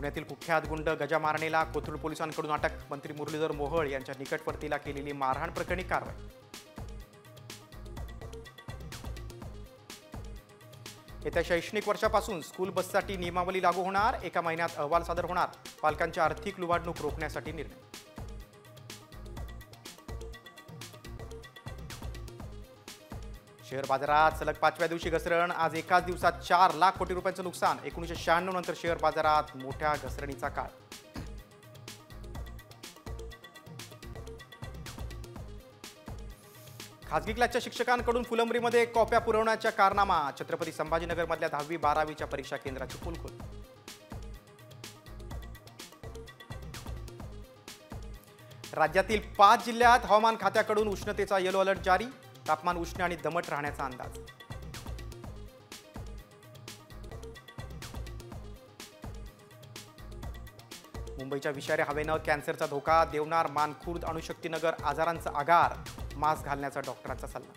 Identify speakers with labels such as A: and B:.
A: पुण्यातील कुख्यात गुंड गजा मारणेला कोथरूड पोलिसांकडून अटक. मंत्री मुरलीधर मोहोळ यांच्या निकटवर्तीला केलेली मारहाण प्रकरणी कारवाई. येत्या शैक्षणिक वर्षापासून स्कूल बससाठी नियमावली लागू होणार. 1 महिन्यात अहवाल सादर होणार. पालकांची आर्थिक लुबाडणूक रोखण्यासाठी निर्णय. शेअर बाजारात सलग 5व्या दिवशी घसरण. आज एकाच दिवसात 4 लाख कोटी रुपयांचं नुकसान. 1996 नंतर शेअर बाजारात मोठ्या घसरणीचा काळ. खासगी क्लासच्या शिक्षकांकडून फुलंब्रीमध्ये कॉप्या पुरवण्याच्या कारनामा. छत्रपती संभाजीनगरमधल्या 10वी 12वीच्या परीक्षा केंद्राची पोलखोल. राज्यातील 5 जिल्ह्यात हवामान खात्याकडून उष्णतेचा येलो अलर्ट जारी. तापमान उष्ण आणि दमट राहण्याचा अंदाज. मुंबईच्या विषारी हवेनं कॅन्सरचा धोका. देवनार, मानखुर्द, अणुशक्तीनगर आजारांचा आगार. मास्क घालण्याचा डॉक्टरांचा सल्ला.